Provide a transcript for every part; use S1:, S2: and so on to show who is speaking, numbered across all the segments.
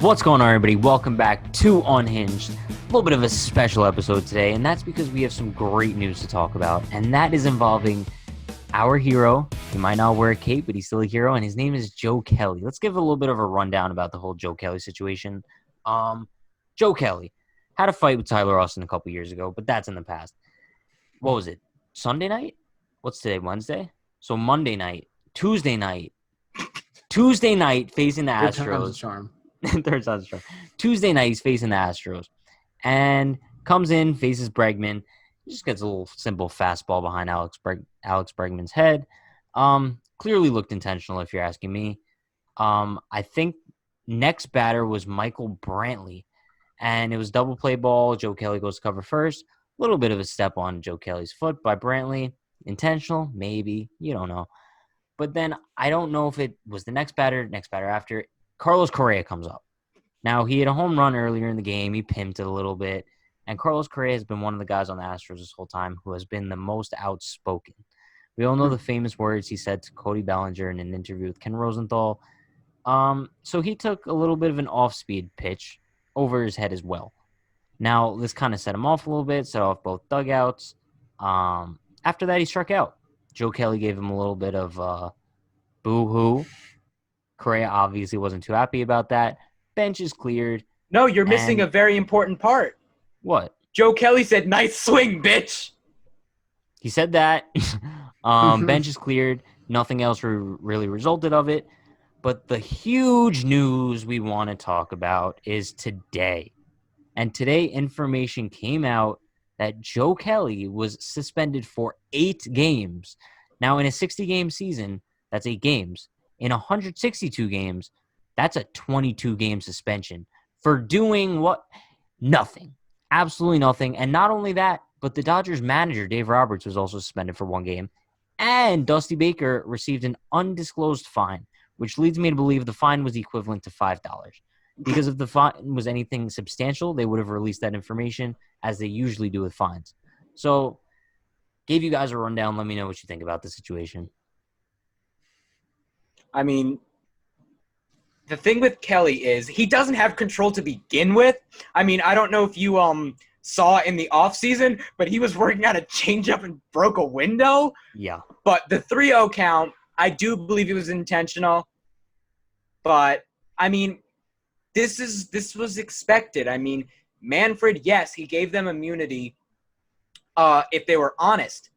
S1: What's going on, everybody? Welcome back to Unhinged. A little bit of a special episode today, and that's because we have some great news to talk about, and that is involving our hero. He might not wear a cape, but he's still a hero, and his name is Joe Kelly. Let's give a little bit of a rundown about the whole Joe Kelly situation. Joe Kelly had a fight with Tyler Austin a couple years ago, but that's in the past. What was it? Sunday night? What's today? Wednesday? So Monday night, Tuesday night facing the
S2: Third time's a
S1: Astros.
S2: charm.
S1: Third time's a charm. Tuesday night, he's facing the Astros and comes in, faces Bregman. He just gets a little simple fastball behind Alex Bregman's head. Clearly looked intentional, if you're asking me. I think next batter was Michael Brantley, and it was double play ball. Joe Kelly goes to cover first. A little bit of a step on Joe Kelly's foot by Brantley. Intentional? Maybe. You don't know. But then I don't know if it was the next batter after. Carlos Correa comes up. Now, he had a home run earlier in the game. He pimped it a little bit. And Carlos Correa has been one of the guys on the Astros this whole time who has been the most outspoken. We all know the famous words he said to Cody Bellinger in an interview with Ken Rosenthal. So he took a little bit of an off-speed pitch over his head as well. Now, this kind of set him off a little bit, set off both dugouts. After that, he struck out. Joe Kelly gave him a little bit of boo-hoo. Correa obviously wasn't too happy about that. Bench is cleared.
S3: No, you're missing a very important part.
S1: What?
S3: Joe Kelly said, "Nice swing, bitch."
S1: He said that. Bench is cleared. Nothing else really resulted of it. But the huge news we want to talk about is today. And today, information came out that Joe Kelly was suspended for 8 games. Now, in a 60-game season, that's 8 games. In 162 games, that's a 22-game suspension for doing what? Nothing. Absolutely nothing. And not only that, but the Dodgers manager, Dave Roberts, was also suspended for 1 game. And Dusty Baker received an undisclosed fine, which leads me to believe the fine was equivalent to $5. Because if the fine was anything substantial, they would have released that information as they usually do with fines. So, gave you guys a rundown. Let me know what you think about the situation.
S3: I mean, the thing with Kelly is he doesn't have control to begin with. I mean, I don't know if you saw in the offseason, but he was working on a changeup and broke a window.
S1: Yeah.
S3: But the 3-0 count, I do believe it was intentional. But, I mean, this was expected. I mean, Manfred, yes, he gave them immunity if they were honest.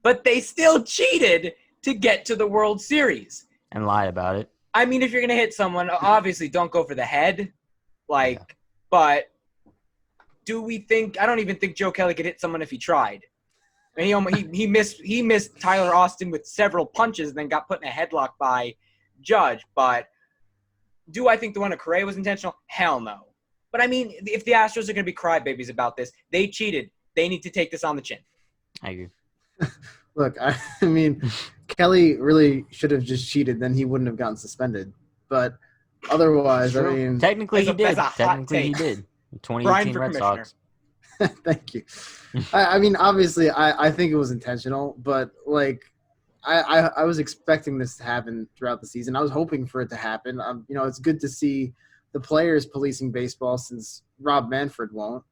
S3: But they still cheated to get to the World Series.
S1: And lied about it.
S3: I mean, if you're going to hit someone, obviously don't go for the head. But do we think – I don't even think Joe Kelly could hit someone if he tried. I mean, he missed Tyler Austin with several punches and then got put in a headlock by Judge. But do I think the one of Correa was intentional? Hell no. But, I mean, if the Astros are going to be crybabies about this, they cheated. They need to take this on the chin.
S1: I agree.
S2: Look, I mean, Kelly really should have just cheated. Then he wouldn't have gotten suspended. But otherwise, I mean –
S1: Technically, he did.
S3: Technically,
S1: he did. 2018 Red Sox.
S2: Thank you. I mean, obviously, I think it was intentional. But, like, I was expecting this to happen throughout the season. I was hoping for it to happen. It's good to see the players policing baseball since Rob Manfred won't.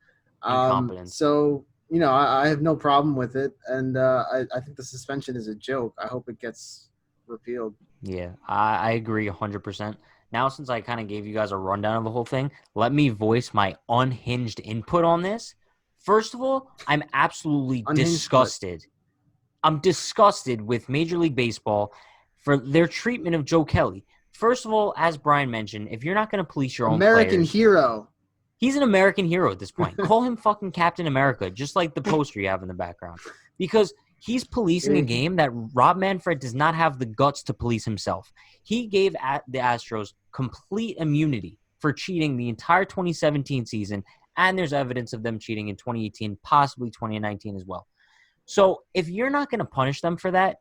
S2: So – I have no problem with it, and I think the suspension is a joke. I hope it gets repealed.
S1: Yeah, I agree 100%. Now, since I kind of gave you guys a rundown of the whole thing, let me voice my unhinged input on this. First of all, I'm absolutely disgusted. I'm disgusted with Major League Baseball for their treatment of Joe Kelly. First of all, as Brian mentioned, if you're not going to police your own
S2: American
S1: players,
S2: hero.
S1: He's an American hero at this point. Call him fucking Captain America, just like the poster you have in the background. Because he's policing a game that Rob Manfred does not have the guts to police himself. He gave the Astros complete immunity for cheating the entire 2017 season, and there's evidence of them cheating in 2018, possibly 2019 as well. So if you're not going to punish them for that,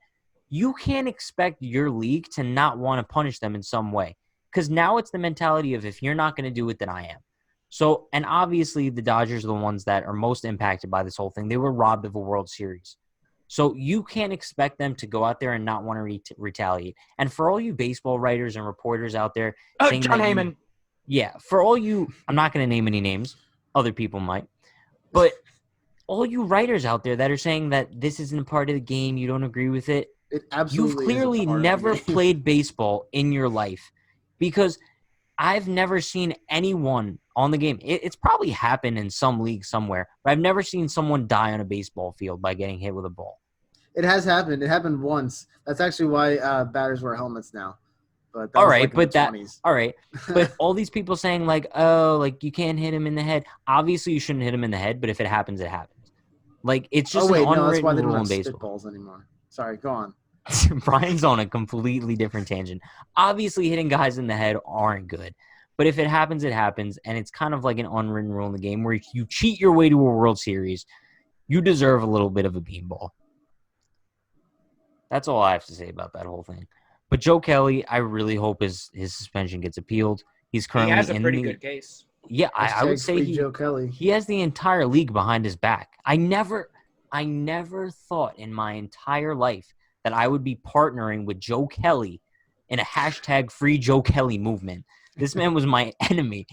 S1: you can't expect your league to not want to punish them in some way. Because now it's the mentality of if you're not going to do it, then I am. So, and obviously the Dodgers are the ones that are most impacted by this whole thing. They were robbed of a World Series. So you can't expect them to go out there and not want to retaliate. And for all you baseball writers and reporters out there,
S3: John Heyman.
S1: Yeah, for all you, I'm not going to name any names. Other people might. But all you writers out there that are saying that this isn't a part of the game, you don't agree with it,
S2: It
S1: you've
S2: absolutely is a
S1: clearly
S2: part of the
S1: never
S2: game.
S1: played baseball in your life, because I've never seen anyone on the game. It's probably happened in some league somewhere, but I've never seen someone die on a baseball field by getting hit with a ball.
S2: It has happened. It happened once. That's actually why batters wear helmets now. But that
S1: All
S2: was
S1: right,
S2: like in the
S1: but that
S2: 20s.
S1: all right, but all these people saying like, oh, like you can't hit him in the head. Obviously, you shouldn't hit him in the head, but if it happens, it happens. Like it's
S2: Oh
S1: just an
S2: wait, no, that's why
S1: unwritten
S2: they don't
S1: rule
S2: have
S1: in baseball.
S2: spitballs anymore. Sorry, go on.
S1: Brian's on a completely different tangent. Obviously, hitting guys in the head aren't good, but if it happens, it happens, and it's kind of like an unwritten rule in the game where if you cheat your way to a World Series, you deserve a little bit of a beanball. That's all I have to say about that whole thing. But Joe Kelly, I really hope his suspension gets appealed. He's
S3: He
S1: currently
S3: has a
S1: in
S3: pretty
S1: the
S3: good case.
S1: yeah. I would
S2: Hashtag
S1: say
S2: free Joe Kelly.
S1: he has the entire league behind his back. I never thought in my entire life that I would be partnering with Joe Kelly in a hashtag free Joe Kelly movement. This man was my enemy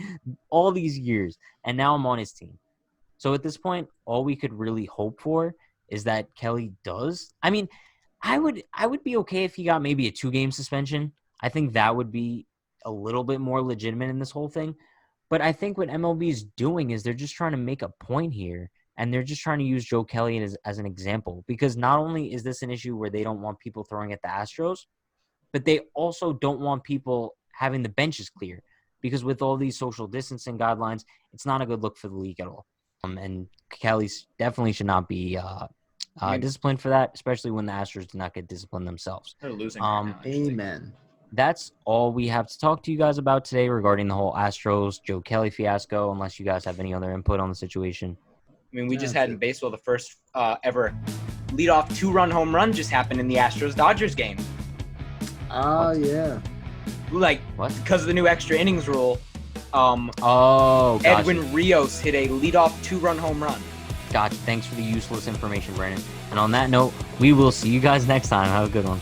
S1: all these years, and now I'm on his team. So at this point, all we could really hope for is that Kelly does. I mean, I would be okay if he got maybe a 2-game suspension. I think that would be a little bit more legitimate in this whole thing. But I think what MLB is doing is they're just trying to make a point here, and they're just trying to use Joe Kelly as an example, because not only is this an issue where they don't want people throwing at the Astros, but they also don't want people having the benches clear, because with all these social distancing guidelines, it's not a good look for the league at all. And Kelly definitely should not be disciplined for that, especially when the Astros do not get disciplined themselves.
S3: They're losing right now, actually.
S2: Amen.
S1: That's all we have to talk to you guys about today regarding the whole Astros Joe Kelly fiasco, unless you guys have any other input on the situation.
S3: I mean, we just
S2: That's
S3: had
S2: it.
S3: in baseball the first ever leadoff 2-run home run just happened in the Astros-Dodgers game.
S2: Oh, yeah.
S3: Like,
S1: What?
S3: because of the new extra innings rule,
S1: Oh, gotcha.
S3: Edwin Rios hit a leadoff 2-run home run.
S1: Gotcha. Thanks for the useless information, Brandon. And on that note, we will see you guys next time. Have a good one.